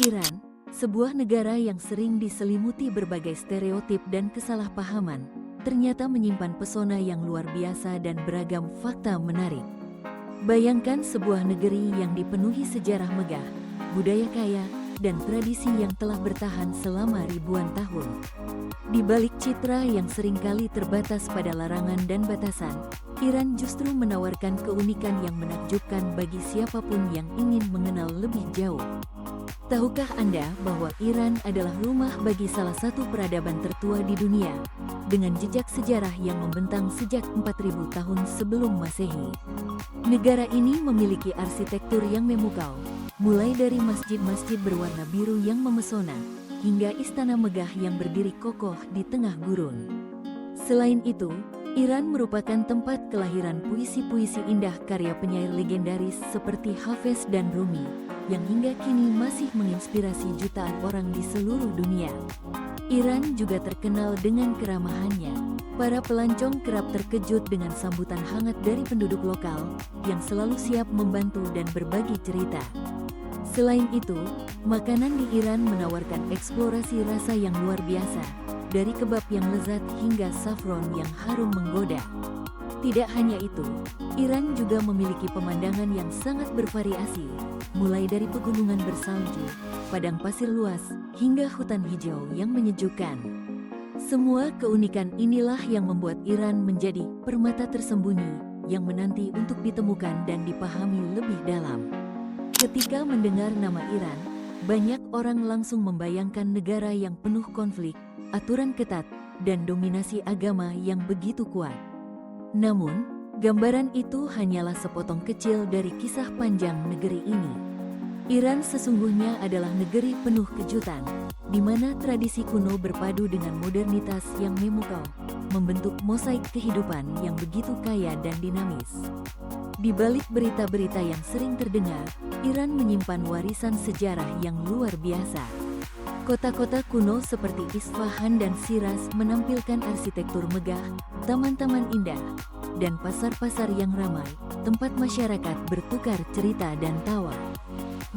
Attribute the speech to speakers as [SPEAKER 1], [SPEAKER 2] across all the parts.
[SPEAKER 1] Iran, sebuah negara yang sering diselimuti berbagai stereotip dan kesalahpahaman, ternyata menyimpan pesona yang luar biasa dan beragam fakta menarik. Bayangkan sebuah negeri yang dipenuhi sejarah megah, budaya kaya, dan tradisi yang telah bertahan selama ribuan tahun. Di balik citra yang seringkali terbatas pada larangan dan batasan, Iran justru menawarkan keunikan yang menakjubkan bagi siapapun yang ingin mengenal lebih jauh. Tahukah Anda bahwa Iran adalah rumah bagi salah satu peradaban tertua di dunia, dengan jejak sejarah yang membentang sejak 4000 tahun sebelum Masehi. Negara ini memiliki arsitektur yang memukau, mulai dari masjid-masjid berwarna biru yang memesona, hingga istana megah yang berdiri kokoh di tengah gurun. Selain itu, Iran merupakan tempat kelahiran puisi-puisi indah karya penyair legendaris seperti Hafez dan Rumi, yang hingga kini masih menginspirasi jutaan orang di seluruh dunia. Iran juga terkenal dengan keramahannya. Para pelancong kerap terkejut dengan sambutan hangat dari penduduk lokal, yang selalu siap membantu dan berbagi cerita. Selain itu, makanan di Iran menawarkan eksplorasi rasa yang luar biasa, dari kebab yang lezat hingga saffron yang harum menggoda. Tidak hanya itu, Iran juga memiliki pemandangan yang sangat bervariasi, mulai dari pegunungan bersalju, padang pasir luas, hingga hutan hijau yang menyejukkan. Semua keunikan inilah yang membuat Iran menjadi permata tersembunyi yang menanti untuk ditemukan dan dipahami lebih dalam. Ketika mendengar nama Iran, banyak orang langsung membayangkan negara yang penuh konflik, aturan ketat, dan dominasi agama yang begitu kuat. Namun, gambaran itu hanyalah sepotong kecil dari kisah panjang negeri ini. Iran sesungguhnya adalah negeri penuh kejutan, di mana tradisi kuno berpadu dengan modernitas yang memukau, membentuk mosaik kehidupan yang begitu kaya dan dinamis. Di balik berita-berita yang sering terdengar, Iran menyimpan warisan sejarah yang luar biasa. Kota-kota kuno seperti Isfahan dan Shiraz menampilkan arsitektur megah, taman-taman indah, dan pasar-pasar yang ramai, tempat masyarakat bertukar cerita dan tawa.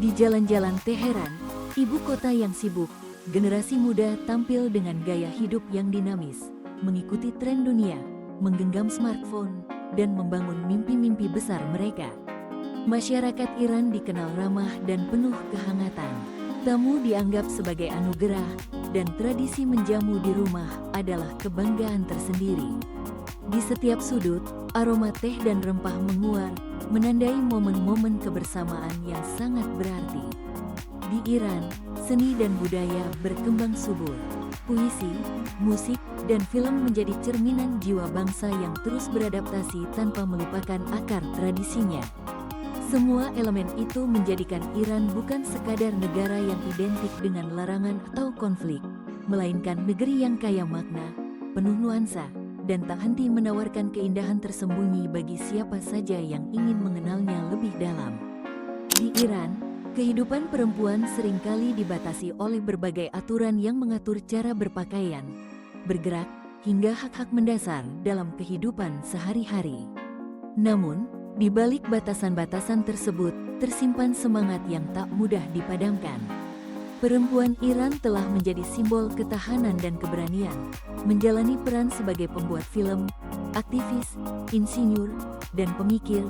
[SPEAKER 1] Di jalan-jalan Teheran, ibu kota yang sibuk, generasi muda tampil dengan gaya hidup yang dinamis, mengikuti tren dunia, menggenggam smartphone, dan membangun mimpi-mimpi besar mereka. Masyarakat Iran dikenal ramah dan penuh kehangatan. Tamu dianggap sebagai anugerah, dan tradisi menjamu di rumah adalah kebanggaan tersendiri. Di setiap sudut, aroma teh dan rempah menguar, menandai momen-momen kebersamaan yang sangat berarti. Di Iran, seni dan budaya berkembang subur. Puisi, musik, dan film menjadi cerminan jiwa bangsa yang terus beradaptasi tanpa melupakan akar tradisinya. Semua elemen itu menjadikan Iran bukan sekadar negara yang identik dengan larangan atau konflik, melainkan negeri yang kaya makna, penuh nuansa, dan tak henti menawarkan keindahan tersembunyi bagi siapa saja yang ingin mengenalnya lebih dalam. Di Iran, kehidupan perempuan seringkali dibatasi oleh berbagai aturan yang mengatur cara berpakaian, bergerak, hingga hak-hak mendasar dalam kehidupan sehari-hari. Namun, di balik batasan-batasan tersebut, tersimpan semangat yang tak mudah dipadamkan. Perempuan Iran telah menjadi simbol ketahanan dan keberanian, menjalani peran sebagai pembuat film, aktivis, insinyur, dan pemikir,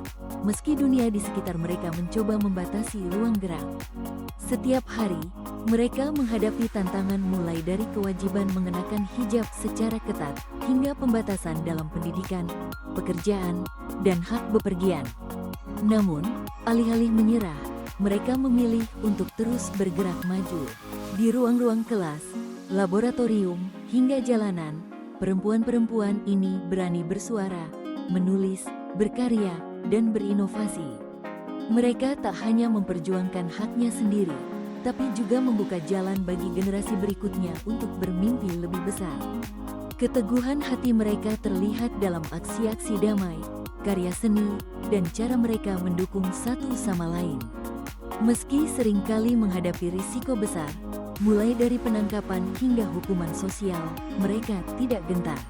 [SPEAKER 1] meski dunia di sekitar mereka mencoba membatasi ruang gerak. Setiap hari, mereka menghadapi tantangan mulai dari kewajiban mengenakan hijab secara ketat, hingga pembatasan dalam pendidikan, pekerjaan, dan hak bepergian. Namun, alih-alih menyerah, mereka memilih untuk terus bergerak maju. Di ruang-ruang kelas, laboratorium, hingga jalanan, perempuan-perempuan ini berani bersuara, menulis, berkarya, dan berinovasi. Mereka tak hanya memperjuangkan haknya sendiri, tapi juga membuka jalan bagi generasi berikutnya untuk bermimpi lebih besar. Keteguhan hati mereka terlihat dalam aksi-aksi damai, karya seni, dan cara mereka mendukung satu sama lain. Meski seringkali menghadapi risiko besar, mulai dari penangkapan hingga hukuman sosial, mereka tidak gentar.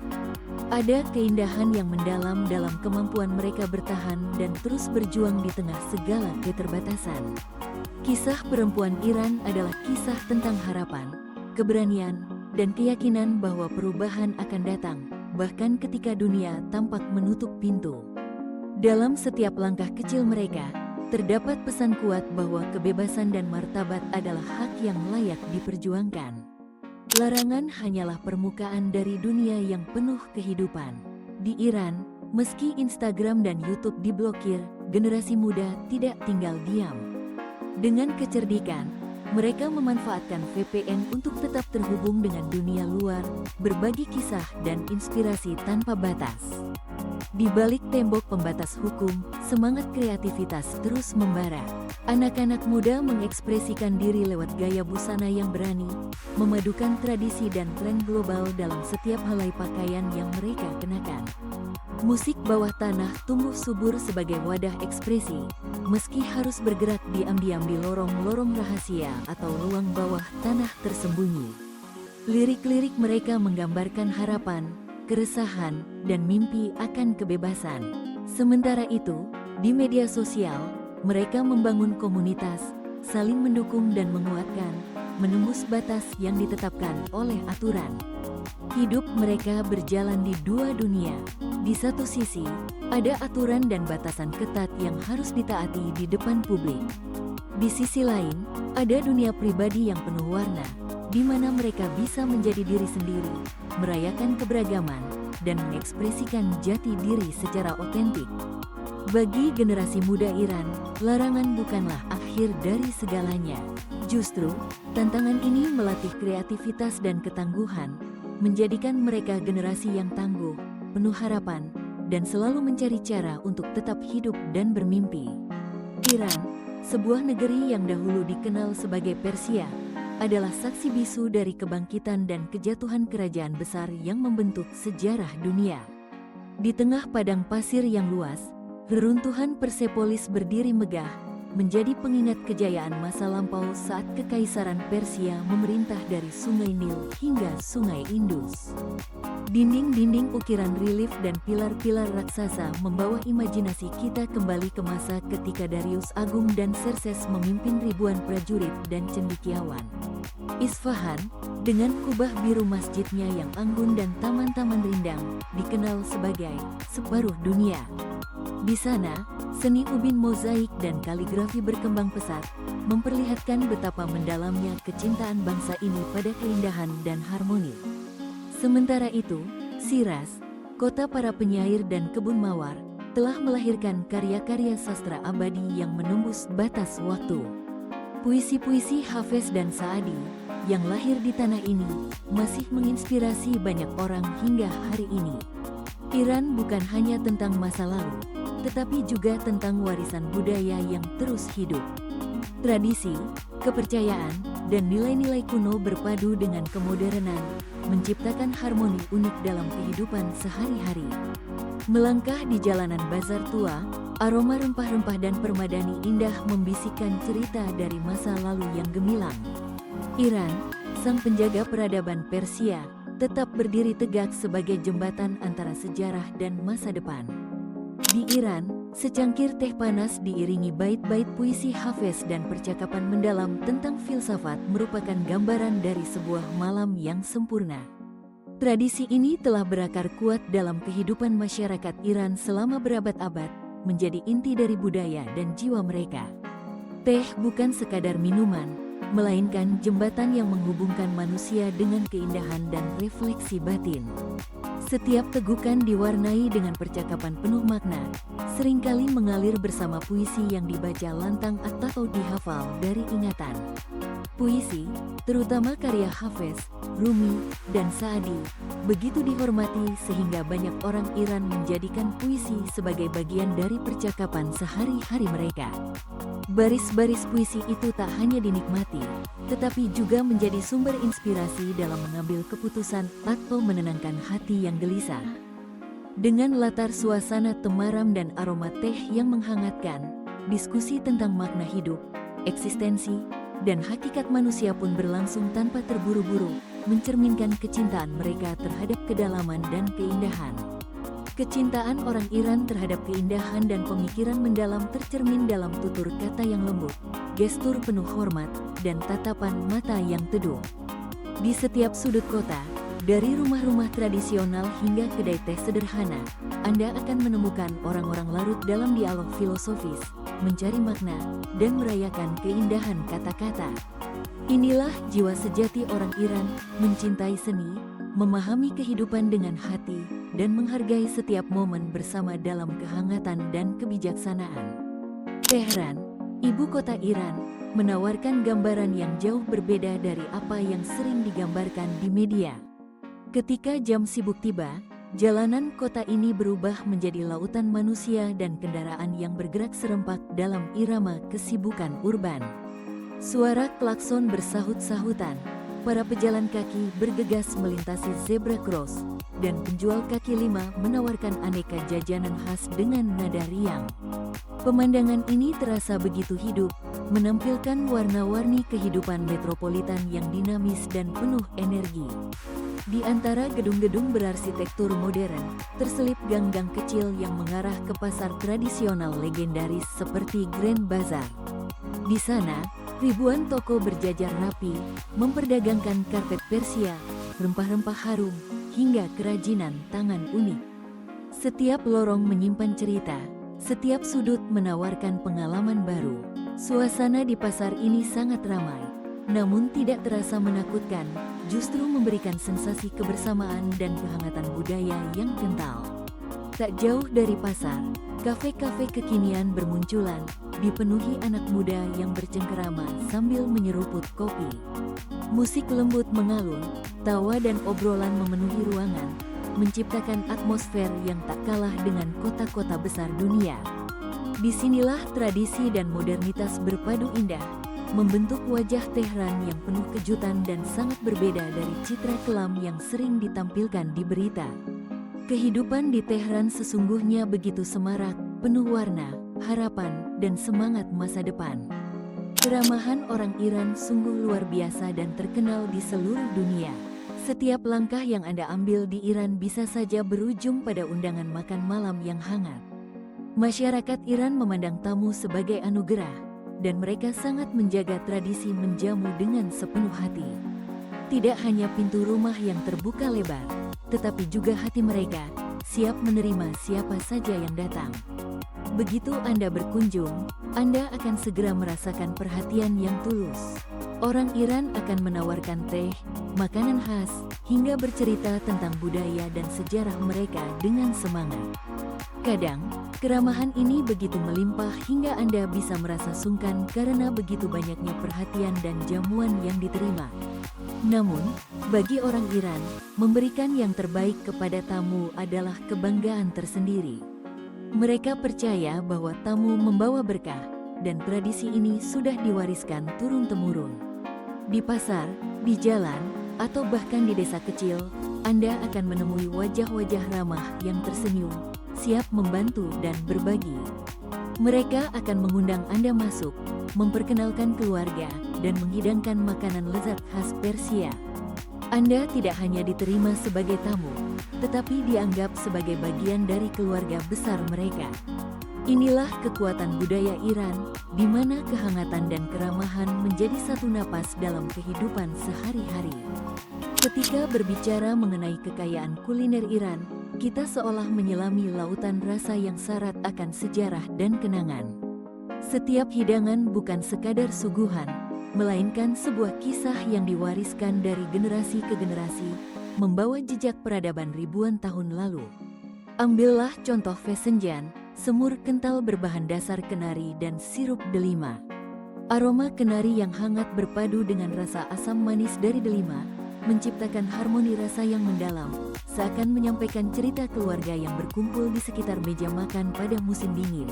[SPEAKER 1] Ada keindahan yang mendalam dalam kemampuan mereka bertahan dan terus berjuang di tengah segala keterbatasan. Kisah perempuan Iran adalah kisah tentang harapan, keberanian, dan keyakinan bahwa perubahan akan datang, bahkan ketika dunia tampak menutup pintu. Dalam setiap langkah kecil mereka, terdapat pesan kuat bahwa kebebasan dan martabat adalah hak yang layak diperjuangkan. Larangan hanyalah permukaan dari dunia yang penuh kehidupan. Di Iran, meski Instagram dan YouTube diblokir, generasi muda tidak tinggal diam. Dengan kecerdikan, mereka memanfaatkan VPN untuk tetap terhubung dengan dunia luar, berbagi kisah dan inspirasi tanpa batas. Di balik tembok pembatas hukum, semangat kreativitas terus membara. Anak-anak muda mengekspresikan diri lewat gaya busana yang berani, memadukan tradisi dan tren global dalam setiap helai pakaian yang mereka kenakan. Musik bawah tanah tumbuh subur sebagai wadah ekspresi, meski harus bergerak diam-diam di lorong-lorong rahasia atau ruang bawah tanah tersembunyi. Lirik-lirik mereka menggambarkan harapan, keresahan, dan mimpi akan kebebasan. Sementara itu, di media sosial, mereka membangun komunitas, saling mendukung dan menguatkan, menembus batas yang ditetapkan oleh aturan. Hidup mereka berjalan di dua dunia. Di satu sisi, ada aturan dan batasan ketat yang harus ditaati di depan publik. Di sisi lain, ada dunia pribadi yang penuh warna, di mana mereka bisa menjadi diri sendiri, merayakan keberagaman, dan mengekspresikan jati diri secara otentik. Bagi generasi muda Iran, larangan bukanlah akhir dari segalanya. Justru, tantangan ini melatih kreativitas dan ketangguhan, menjadikan mereka generasi yang tangguh, penuh harapan, dan selalu mencari cara untuk tetap hidup dan bermimpi. Iran, sebuah negeri yang dahulu dikenal sebagai Persia, adalah saksi bisu dari kebangkitan dan kejatuhan kerajaan besar yang membentuk sejarah dunia. Di tengah padang pasir yang luas, reruntuhan Persepolis berdiri megah, menjadi pengingat kejayaan masa lampau saat Kekaisaran Persia memerintah dari Sungai Nil hingga Sungai Indus. Dinding-dinding ukiran relief dan pilar-pilar raksasa membawa imajinasi kita kembali ke masa ketika Darius Agung dan Xerxes memimpin ribuan prajurit dan cendekiawan. Isfahan, dengan kubah biru masjidnya yang anggun dan taman-taman rindang, dikenal sebagai separuh dunia. Di sana, seni ubin mozaik dan kaligrafi berkembang pesat, memperlihatkan betapa mendalamnya kecintaan bangsa ini pada keindahan dan harmoni. Sementara itu, Shiraz, kota para penyair dan kebun mawar, telah melahirkan karya-karya sastra abadi yang menembus batas waktu. Puisi-puisi Hafez dan Saadi, yang lahir di tanah ini, masih menginspirasi banyak orang hingga hari ini. Iran bukan hanya tentang masa lalu, tetapi juga tentang warisan budaya yang terus hidup. Tradisi, kepercayaan, dan nilai-nilai kuno berpadu dengan kemodernan, menciptakan harmoni unik dalam kehidupan sehari-hari. Melangkah di jalanan bazar tua, aroma rempah-rempah dan permadani indah membisikkan cerita dari masa lalu yang gemilang. Iran, sang penjaga peradaban Persia, tetap berdiri tegak sebagai jembatan antara sejarah dan masa depan. Di Iran, secangkir teh panas diiringi bait-bait puisi Hafez dan percakapan mendalam tentang filsafat merupakan gambaran dari sebuah malam yang sempurna. Tradisi ini telah berakar kuat dalam kehidupan masyarakat Iran selama berabad-abad, menjadi inti dari budaya dan jiwa mereka. Teh bukan sekadar minuman, melainkan jembatan yang menghubungkan manusia dengan keindahan dan refleksi batin. Setiap tegukan diwarnai dengan percakapan penuh makna, seringkali mengalir bersama puisi yang dibaca lantang atau dihafal dari ingatan. Puisi, terutama karya Hafez, Rumi, dan Saadi, begitu dihormati sehingga banyak orang Iran menjadikan puisi sebagai bagian dari percakapan sehari-hari mereka. Baris-baris puisi itu tak hanya dinikmati, tetapi juga menjadi sumber inspirasi dalam mengambil keputusan atau menenangkan hati yang gelisah. Dengan latar suasana temaram dan aroma teh yang menghangatkan, diskusi tentang makna hidup, eksistensi, dan hakikat manusia pun berlangsung tanpa terburu-buru, mencerminkan kecintaan mereka terhadap kedalaman dan keindahan. Kecintaan orang Iran terhadap keindahan dan pemikiran mendalam tercermin dalam tutur kata yang lembut, gestur penuh hormat, dan tatapan mata yang teduh. Di setiap sudut kota, dari rumah-rumah tradisional hingga kedai teh sederhana, Anda akan menemukan orang-orang larut dalam dialog filosofis, mencari makna, dan merayakan keindahan kata-kata. Inilah jiwa sejati orang Iran, mencintai seni, memahami kehidupan dengan hati, dan menghargai setiap momen bersama dalam kehangatan dan kebijaksanaan. Tehran, ibu kota Iran, menawarkan gambaran yang jauh berbeda dari apa yang sering digambarkan di media. Ketika jam sibuk tiba, jalanan kota ini berubah menjadi lautan manusia dan kendaraan yang bergerak serempak dalam irama kesibukan urban. Suara klakson bersahut-sahutan, para pejalan kaki bergegas melintasi zebra cross, dan penjual kaki lima menawarkan aneka jajanan khas dengan nada riang. Pemandangan ini terasa begitu hidup, menampilkan warna-warni kehidupan metropolitan yang dinamis dan penuh energi. Di antara gedung-gedung berarsitektur modern, terselip gang-gang kecil yang mengarah ke pasar tradisional legendaris seperti Grand Bazaar. Di sana, ribuan toko berjajar rapi, memperdagangkan karpet Persia, rempah-rempah harum, hingga kerajinan tangan unik. Setiap lorong menyimpan cerita, setiap sudut menawarkan pengalaman baru. Suasana di pasar ini sangat ramai, namun tidak terasa menakutkan, justru memberikan sensasi kebersamaan dan kehangatan budaya yang kental. Tak jauh dari pasar, kafe-kafe kekinian bermunculan, dipenuhi anak muda yang bercengkerama sambil menyeruput kopi. Musik lembut mengalun, tawa dan obrolan memenuhi ruangan, menciptakan atmosfer yang tak kalah dengan kota-kota besar dunia. Disinilah tradisi dan modernitas berpadu indah, membentuk wajah Tehran yang penuh kejutan dan sangat berbeda dari citra kelam yang sering ditampilkan di berita. Kehidupan di Tehran sesungguhnya begitu semarak, penuh warna, harapan, dan semangat masa depan. Keramahan orang Iran sungguh luar biasa dan terkenal di seluruh dunia. Setiap langkah yang Anda ambil di Iran bisa saja berujung pada undangan makan malam yang hangat. Masyarakat Iran memandang tamu sebagai anugerah, dan mereka sangat menjaga tradisi menjamu dengan sepenuh hati. Tidak hanya pintu rumah yang terbuka lebar, tetapi juga hati mereka, siap menerima siapa saja yang datang. Begitu Anda berkunjung, Anda akan segera merasakan perhatian yang tulus. Orang Iran akan menawarkan teh, makanan khas, hingga bercerita tentang budaya dan sejarah mereka dengan semangat. Kadang, keramahan ini begitu melimpah hingga Anda bisa merasa sungkan karena begitu banyaknya perhatian dan jamuan yang diterima. Namun, bagi orang Iran, memberikan yang terbaik kepada tamu adalah kebanggaan tersendiri. Mereka percaya bahwa tamu membawa berkah, dan tradisi ini sudah diwariskan turun-temurun. Di pasar, di jalan, atau bahkan di desa kecil, Anda akan menemui wajah-wajah ramah yang tersenyum, siap membantu dan berbagi. Mereka akan mengundang Anda masuk, memperkenalkan keluarga, dan menghidangkan makanan lezat khas Persia. Anda tidak hanya diterima sebagai tamu, tetapi dianggap sebagai bagian dari keluarga besar mereka. Inilah kekuatan budaya Iran, di mana kehangatan dan keramahan menjadi satu napas dalam kehidupan sehari-hari. Ketika berbicara mengenai kekayaan kuliner Iran, kita seolah menyelami lautan rasa yang syarat akan sejarah dan kenangan. Setiap hidangan bukan sekadar suguhan, melainkan sebuah kisah yang diwariskan dari generasi ke generasi, membawa jejak peradaban ribuan tahun lalu. Ambillah contoh Fesenjan, semur kental berbahan dasar kenari dan sirup delima. Aroma kenari yang hangat berpadu dengan rasa asam manis dari delima, menciptakan harmoni rasa yang mendalam, seakan menyampaikan cerita keluarga yang berkumpul di sekitar meja makan pada musim dingin.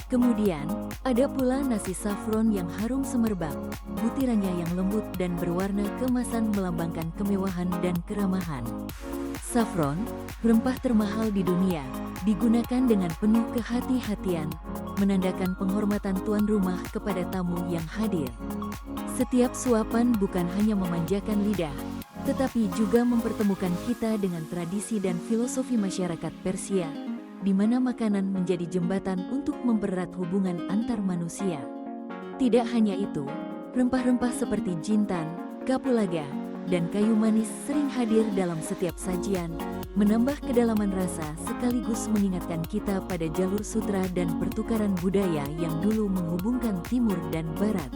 [SPEAKER 1] Kemudian, ada pula nasi saffron yang harum semerbak, butirannya yang lembut dan berwarna keemasan melambangkan kemewahan dan keramahan. Saffron, rempah termahal di dunia, digunakan dengan penuh kehati-hatian, menandakan penghormatan tuan rumah kepada tamu yang hadir. Setiap suapan bukan hanya memanjakan lidah, tetapi juga mempertemukan kita dengan tradisi dan filosofi masyarakat Persia, di mana makanan menjadi jembatan untuk mempererat hubungan antar manusia. Tidak hanya itu, rempah-rempah seperti jintan, kapulaga, dan kayu manis sering hadir dalam setiap sajian, menambah kedalaman rasa sekaligus mengingatkan kita pada jalur sutra dan pertukaran budaya yang dulu menghubungkan timur dan barat.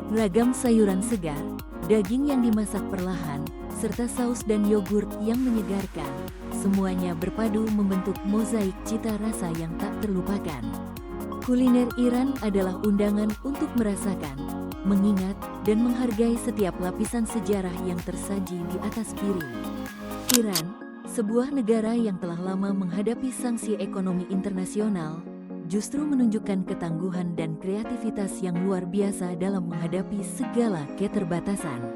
[SPEAKER 1] Ragam sayuran segar, daging yang dimasak perlahan, serta saus dan yogurt yang menyegarkan, semuanya berpadu membentuk mozaik cita rasa yang tak terlupakan. Kuliner Iran adalah undangan untuk merasakan, mengingat, dan menghargai setiap lapisan sejarah yang tersaji di atas piring. Iran, sebuah negara yang telah lama menghadapi sanksi ekonomi internasional, justru menunjukkan ketangguhan dan kreativitas yang luar biasa dalam menghadapi segala keterbatasan.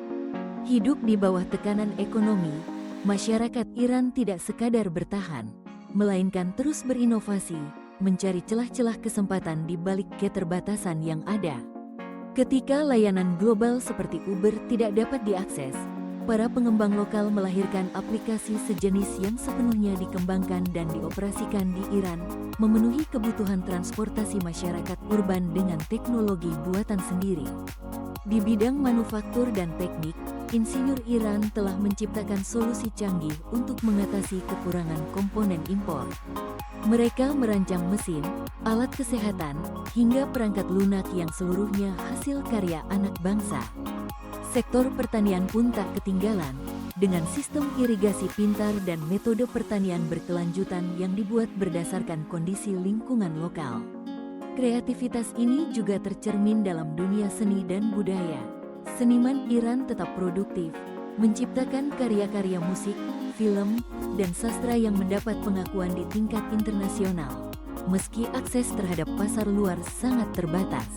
[SPEAKER 1] Hidup di bawah tekanan ekonomi, masyarakat Iran tidak sekadar bertahan, melainkan terus berinovasi, mencari celah-celah kesempatan di balik keterbatasan yang ada. Ketika layanan global seperti Uber tidak dapat diakses, para pengembang lokal melahirkan aplikasi sejenis yang sepenuhnya dikembangkan dan dioperasikan di Iran, memenuhi kebutuhan transportasi masyarakat urban dengan teknologi buatan sendiri. Di bidang manufaktur dan teknik, insinyur Iran telah menciptakan solusi canggih untuk mengatasi kekurangan komponen impor. Mereka merancang mesin, alat kesehatan, hingga perangkat lunak yang seluruhnya hasil karya anak bangsa. Sektor pertanian pun tak ketinggalan, dengan sistem irigasi pintar dan metode pertanian berkelanjutan yang dibuat berdasarkan kondisi lingkungan lokal. Kreativitas ini juga tercermin dalam dunia seni dan budaya. Seniman Iran tetap produktif, menciptakan karya-karya musik, film, dan sastra yang mendapat pengakuan di tingkat internasional, meski akses terhadap pasar luar sangat terbatas.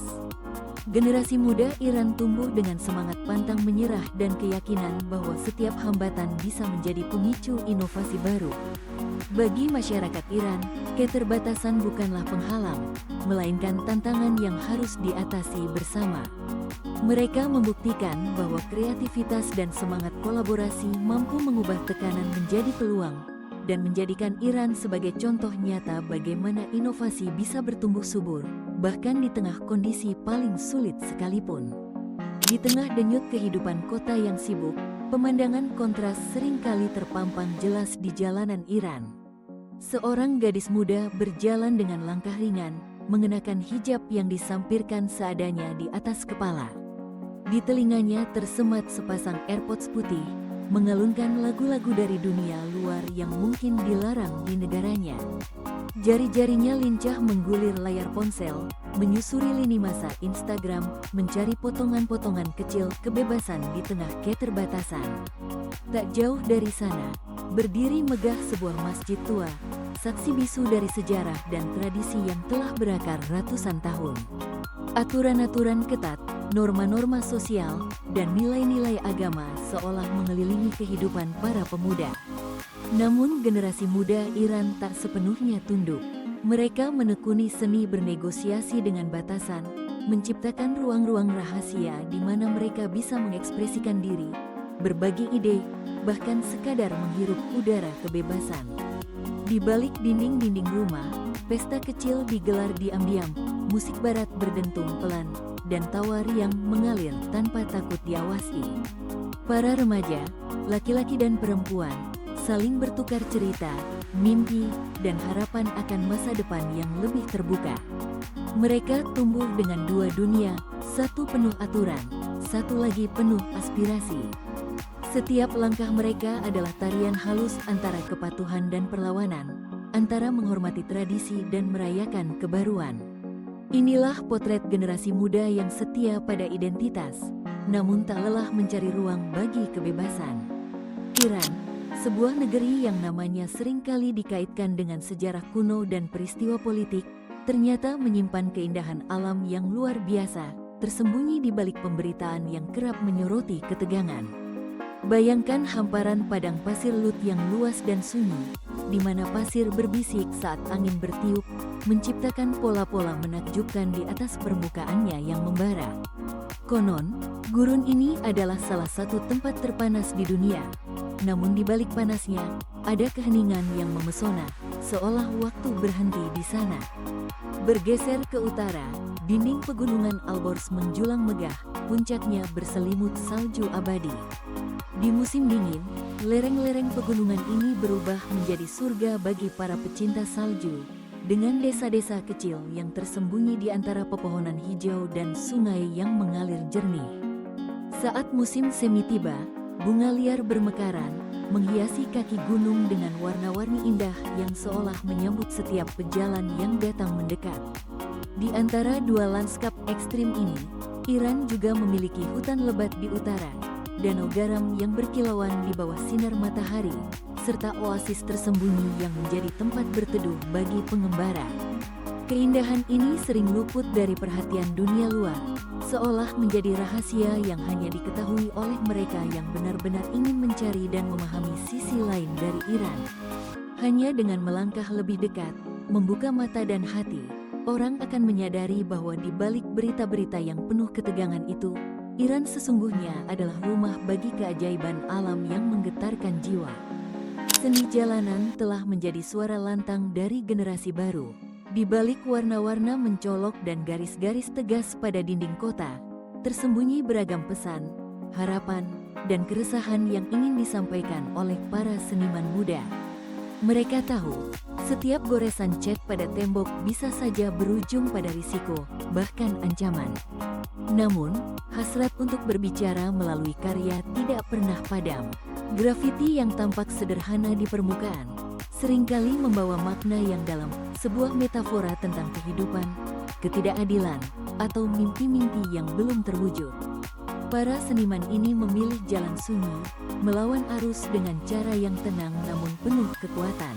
[SPEAKER 1] Generasi muda Iran tumbuh dengan semangat pantang menyerah dan keyakinan bahwa setiap hambatan bisa menjadi pemicu inovasi baru. Bagi masyarakat Iran, keterbatasan bukanlah penghalang, melainkan tantangan yang harus diatasi bersama. Mereka membuktikan bahwa kreativitas dan semangat kolaborasi mampu mengubah tekanan menjadi peluang, dan menjadikan Iran sebagai contoh nyata bagaimana inovasi bisa bertumbuh subur, bahkan di tengah kondisi paling sulit sekalipun. Di tengah denyut kehidupan kota yang sibuk, pemandangan kontras seringkali terpampang jelas di jalanan Iran. Seorang gadis muda berjalan dengan langkah ringan, mengenakan hijab yang disampirkan seadanya di atas kepala. Di telinganya tersemat sepasang AirPods putih, mengalunkan lagu-lagu dari dunia luar yang mungkin dilarang di negaranya. Jari-jarinya lincah menggulir layar ponsel, menyusuri lini masa Instagram, mencari potongan-potongan kecil kebebasan di tengah keterbatasan. Tak jauh dari sana, berdiri megah sebuah masjid tua, saksi bisu dari sejarah dan tradisi yang telah berakar ratusan tahun. Aturan-aturan ketat, norma-norma sosial, dan nilai-nilai agama seolah mengelilingi kehidupan para pemuda. Namun generasi muda Iran tak sepenuhnya tunduk. Mereka menekuni seni bernegosiasi dengan batasan, menciptakan ruang-ruang rahasia di mana mereka bisa mengekspresikan diri, berbagi ide, bahkan sekadar menghirup udara kebebasan. Di balik dinding-dinding rumah, pesta kecil digelar diam-diam, musik barat berdentum pelan, dan tawa riang mengalir tanpa takut diawasi. Para remaja, laki-laki dan perempuan, saling bertukar cerita, mimpi, dan harapan akan masa depan yang lebih terbuka. Mereka tumbuh dengan dua dunia, satu penuh aturan, satu lagi penuh aspirasi. Setiap langkah mereka adalah tarian halus antara kepatuhan dan perlawanan, antara menghormati tradisi dan merayakan kebaruan. Inilah potret generasi muda yang setia pada identitas, namun tak lelah mencari ruang bagi kebebasan. Iran, sebuah negeri yang namanya seringkali dikaitkan dengan sejarah kuno dan peristiwa politik, ternyata menyimpan keindahan alam yang luar biasa, tersembunyi di balik pemberitaan yang kerap menyoroti ketegangan. Bayangkan hamparan padang pasir Lut yang luas dan sunyi, di mana pasir berbisik saat angin bertiup, menciptakan pola-pola menakjubkan di atas permukaannya yang membara. Konon, gurun ini adalah salah satu tempat terpanas di dunia. Namun di balik panasnya, ada keheningan yang memesona, seolah waktu berhenti di sana. Bergeser ke utara, dinding pegunungan Alborz menjulang megah, puncaknya berselimut salju abadi. Di musim dingin, lereng-lereng pegunungan ini berubah menjadi surga bagi para pecinta salju, dengan desa-desa kecil yang tersembunyi di antara pepohonan hijau dan sungai yang mengalir jernih. Saat musim semi tiba, bunga liar bermekaran, menghiasi kaki gunung dengan warna-warni indah yang seolah menyambut setiap pejalan yang datang mendekat. Di antara dua lanskap ekstrim ini, Iran juga memiliki hutan lebat di utara, danau garam yang berkilauan di bawah sinar matahari, serta oasis tersembunyi yang menjadi tempat berteduh bagi pengembara. Keindahan ini sering luput dari perhatian dunia luar, seolah menjadi rahasia yang hanya diketahui oleh mereka yang benar-benar ingin mencari dan memahami sisi lain dari Iran. Hanya dengan melangkah lebih dekat, membuka mata dan hati, orang akan menyadari bahwa di balik berita-berita yang penuh ketegangan itu, Iran sesungguhnya adalah rumah bagi keajaiban alam yang menggetarkan jiwa. Seni jalanan telah menjadi suara lantang dari generasi baru. Di balik warna-warna mencolok dan garis-garis tegas pada dinding kota, tersembunyi beragam pesan, harapan, dan keresahan yang ingin disampaikan oleh para seniman muda. Mereka tahu, setiap goresan cat pada tembok bisa saja berujung pada risiko, bahkan ancaman. Namun, hasrat untuk berbicara melalui karya tidak pernah padam. Grafiti yang tampak sederhana di permukaan, seringkali membawa makna yang dalam, sebuah metafora tentang kehidupan, ketidakadilan, atau mimpi-mimpi yang belum terwujud. Para seniman ini memilih jalan sunyi, melawan arus dengan cara yang tenang namun penuh kekuatan.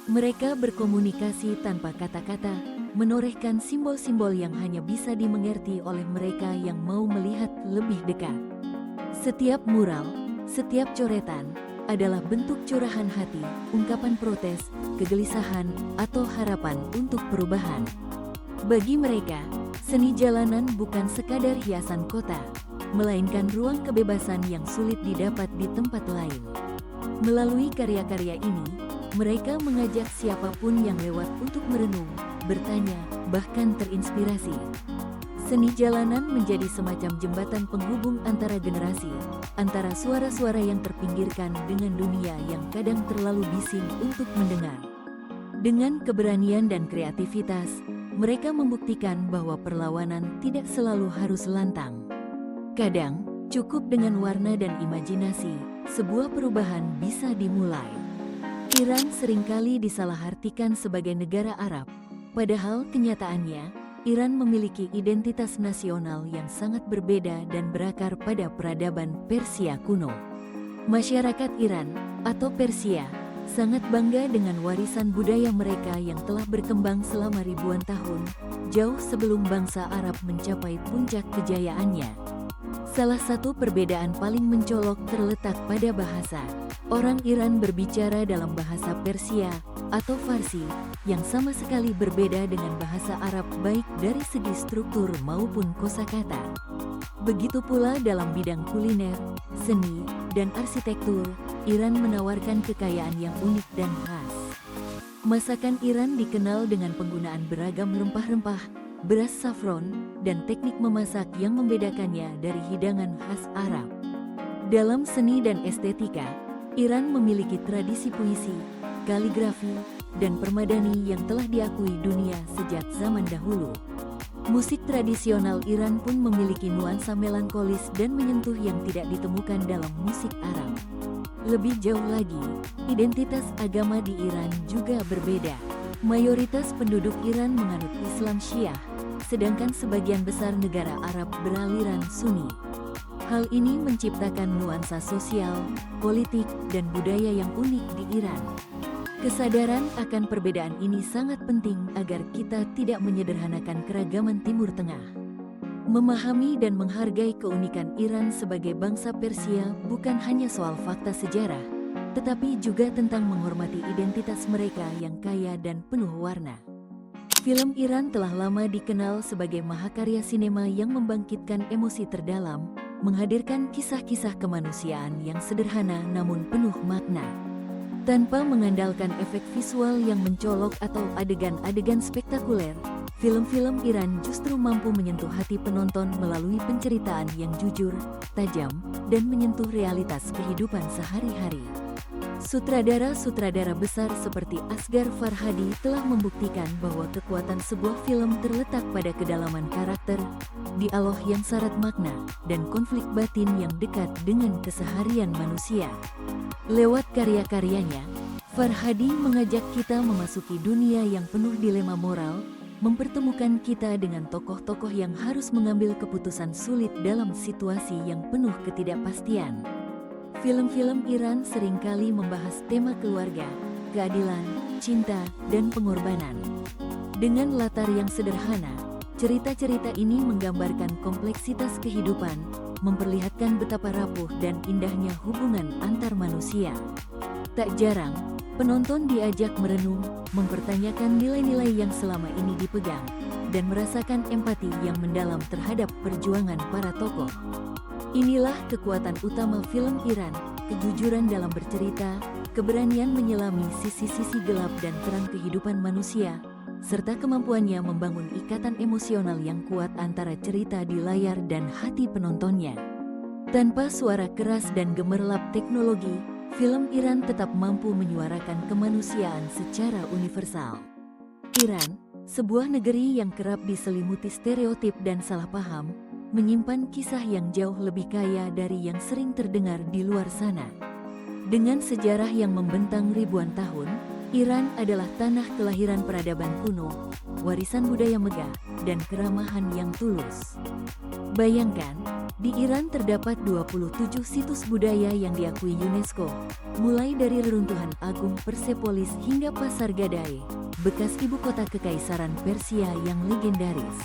[SPEAKER 1] Mereka berkomunikasi tanpa kata-kata, menorehkan simbol-simbol yang hanya bisa dimengerti oleh mereka yang mau melihat lebih dekat. Setiap mural, setiap coretan, adalah bentuk curahan hati, ungkapan protes, kegelisahan, atau harapan untuk perubahan. Bagi mereka, seni jalanan bukan sekadar hiasan kota, melainkan ruang kebebasan yang sulit didapat di tempat lain. Melalui karya-karya ini, mereka mengajak siapapun yang lewat untuk merenung, bertanya, bahkan terinspirasi. Seni jalanan menjadi semacam jembatan penghubung antara generasi, antara suara-suara yang terpinggirkan dengan dunia yang kadang terlalu bising untuk mendengar. Dengan keberanian dan kreativitas, mereka membuktikan bahwa perlawanan tidak selalu harus lantang. Kadang, cukup dengan warna dan imajinasi, sebuah perubahan bisa dimulai. Iran seringkali disalahartikan sebagai negara Arab, padahal kenyataannya, Iran memiliki identitas nasional yang sangat berbeda dan berakar pada peradaban Persia kuno. Masyarakat Iran, atau Persia, sangat bangga dengan warisan budaya mereka yang telah berkembang selama ribuan tahun, jauh sebelum bangsa Arab mencapai puncak kejayaannya. Salah satu perbedaan paling mencolok terletak pada bahasa. Orang Iran berbicara dalam bahasa Persia atau Farsi yang sama sekali berbeda dengan bahasa Arab baik dari segi struktur maupun kosakata. Begitu pula dalam bidang kuliner, seni, dan arsitektur, Iran menawarkan kekayaan yang unik dan khas. Masakan Iran dikenal dengan penggunaan beragam rempah-rempah, beras saffron, dan teknik memasak yang membedakannya dari hidangan khas Arab. Dalam seni dan estetika, Iran memiliki tradisi puisi, kaligrafi, dan permadani yang telah diakui dunia sejak zaman dahulu. Musik tradisional Iran pun memiliki nuansa melankolis dan menyentuh yang tidak ditemukan dalam musik Arab. Lebih jauh lagi, identitas agama di Iran juga berbeda. Mayoritas penduduk Iran menganut Islam Syiah, sedangkan sebagian besar negara Arab beraliran Sunni. Hal ini menciptakan nuansa sosial, politik, dan budaya yang unik di Iran. Kesadaran akan perbedaan ini sangat penting agar kita tidak menyederhanakan keragaman Timur Tengah. Memahami dan menghargai keunikan Iran sebagai bangsa Persia bukan hanya soal fakta sejarah, tetapi juga tentang menghormati identitas mereka yang kaya dan penuh warna. Film Iran telah lama dikenal sebagai mahakarya sinema yang membangkitkan emosi terdalam, menghadirkan kisah-kisah kemanusiaan yang sederhana namun penuh makna. Tanpa mengandalkan efek visual yang mencolok atau adegan-adegan spektakuler, film-film Iran justru mampu menyentuh hati penonton melalui penceritaan yang jujur, tajam, dan menyentuh realitas kehidupan sehari-hari. Sutradara-sutradara besar seperti Asghar Farhadi telah membuktikan bahwa kekuatan sebuah film terletak pada kedalaman karakter, dialog yang syarat makna, dan konflik batin yang dekat dengan keseharian manusia. Lewat karya-karyanya, Farhadi mengajak kita memasuki dunia yang penuh dilema moral, mempertemukan kita dengan tokoh-tokoh yang harus mengambil keputusan sulit dalam situasi yang penuh ketidakpastian. Film-film Iran seringkali membahas tema keluarga, keadilan, cinta, dan pengorbanan. Dengan latar yang sederhana, cerita-cerita ini menggambarkan kompleksitas kehidupan, memperlihatkan betapa rapuh dan indahnya hubungan antar manusia. Tak jarang, penonton diajak merenung, mempertanyakan nilai-nilai yang selama ini dipegang, dan merasakan empati yang mendalam terhadap perjuangan para tokoh. Inilah kekuatan utama film Iran, kejujuran dalam bercerita, keberanian menyelami sisi-sisi gelap dan terang kehidupan manusia, serta kemampuannya membangun ikatan emosional yang kuat antara cerita di layar dan hati penontonnya. Tanpa suara keras dan gemerlap teknologi, film Iran tetap mampu menyuarakan kemanusiaan secara universal. Iran, sebuah negeri yang kerap diselimuti stereotip dan salah paham, menyimpan kisah yang jauh lebih kaya dari yang sering terdengar di luar sana. Dengan sejarah yang membentang ribuan tahun, Iran adalah tanah kelahiran peradaban kuno, warisan budaya megah, dan keramahan yang tulus. Bayangkan, di Iran terdapat 27 situs budaya yang diakui UNESCO, mulai dari reruntuhan agung Persepolis hingga Pasar Gadai, bekas ibu kota kekaisaran Persia yang legendaris.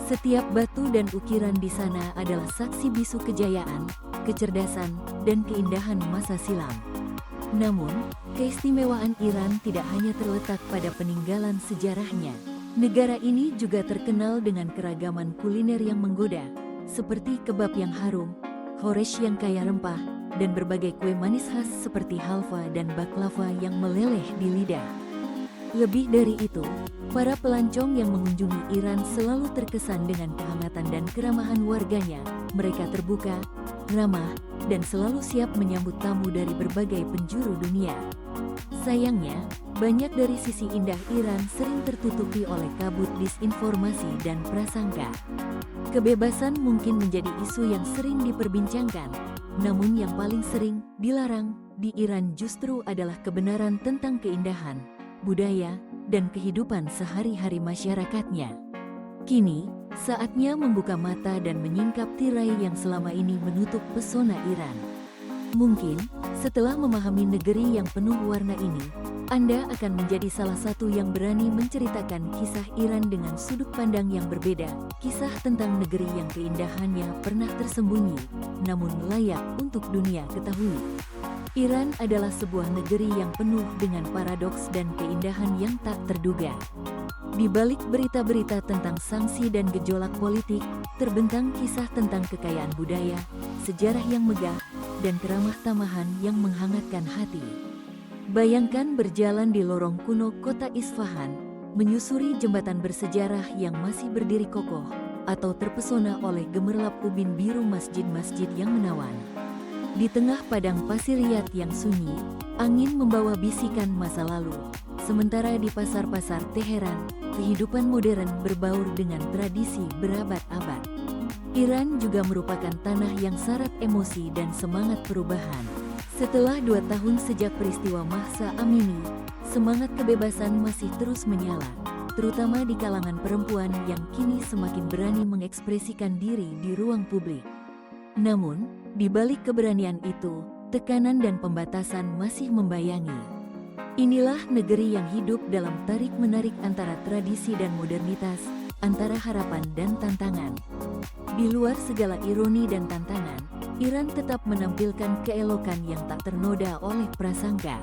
[SPEAKER 1] Setiap batu dan ukiran di sana adalah saksi bisu kejayaan, kecerdasan, dan keindahan masa silam. Namun, keistimewaan Iran tidak hanya terletak pada peninggalan sejarahnya. Negara ini juga terkenal dengan keragaman kuliner yang menggoda, seperti kebab yang harum, khoresh yang kaya rempah, dan berbagai kue manis khas seperti halva dan baklava yang meleleh di lidah. Lebih dari itu, para pelancong yang mengunjungi Iran selalu terkesan dengan kehangatan dan keramahan warganya. Mereka terbuka, ramah, dan selalu siap menyambut tamu dari berbagai penjuru dunia. Sayangnya, banyak dari sisi indah Iran sering tertutupi oleh kabut disinformasi dan prasangka. Kebebasan mungkin menjadi isu yang sering diperbincangkan, namun yang paling sering dilarang di Iran justru adalah kebenaran tentang keindahan, budaya, dan kehidupan sehari-hari masyarakatnya. Kini, saatnya membuka mata dan menyingkap tirai yang selama ini menutup pesona Iran. Mungkin, setelah memahami negeri yang penuh warna ini, Anda akan menjadi salah satu yang berani menceritakan kisah Iran dengan sudut pandang yang berbeda, kisah tentang negeri yang keindahannya pernah tersembunyi, namun layak untuk dunia ketahui. Iran adalah sebuah negeri yang penuh dengan paradoks dan keindahan yang tak terduga. Di balik berita-berita tentang sanksi dan gejolak politik, terbentang kisah tentang kekayaan budaya, sejarah yang megah, dan keramah tamahan yang menghangatkan hati. Bayangkan berjalan di lorong kuno kota Isfahan, menyusuri jembatan bersejarah yang masih berdiri kokoh, atau terpesona oleh gemerlap ubin biru masjid-masjid yang menawan. Di tengah padang pasir liat yang sunyi, angin membawa bisikan masa lalu. Sementara di pasar-pasar Teheran, kehidupan modern berbaur dengan tradisi berabad-abad. Iran juga merupakan tanah yang syarat emosi dan semangat perubahan. Setelah 2 tahun sejak peristiwa Mahsa Amini, semangat kebebasan masih terus menyala, terutama di kalangan perempuan yang kini semakin berani mengekspresikan diri di ruang publik. Namun, di balik keberanian itu, tekanan dan pembatasan masih membayangi. Inilah negeri yang hidup dalam tarik-menarik antara tradisi dan modernitas, antara harapan dan tantangan. Di luar segala ironi dan tantangan, Iran tetap menampilkan keelokan yang tak ternoda oleh prasangka.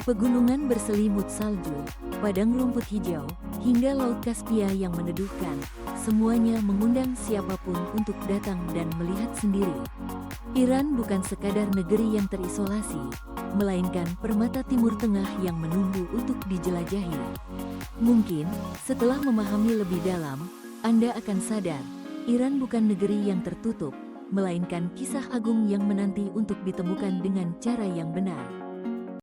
[SPEAKER 1] Pegunungan berselimut salju, padang rumput hijau, hingga Laut Kaspia yang meneduhkan, semuanya mengundang siapapun untuk datang dan melihat sendiri. Iran bukan sekadar negeri yang terisolasi, melainkan permata Timur Tengah yang menunggu untuk dijelajahi. Mungkin, setelah memahami lebih dalam, Anda akan sadar, Iran bukan negeri yang tertutup, melainkan kisah agung yang menanti untuk ditemukan dengan cara yang benar.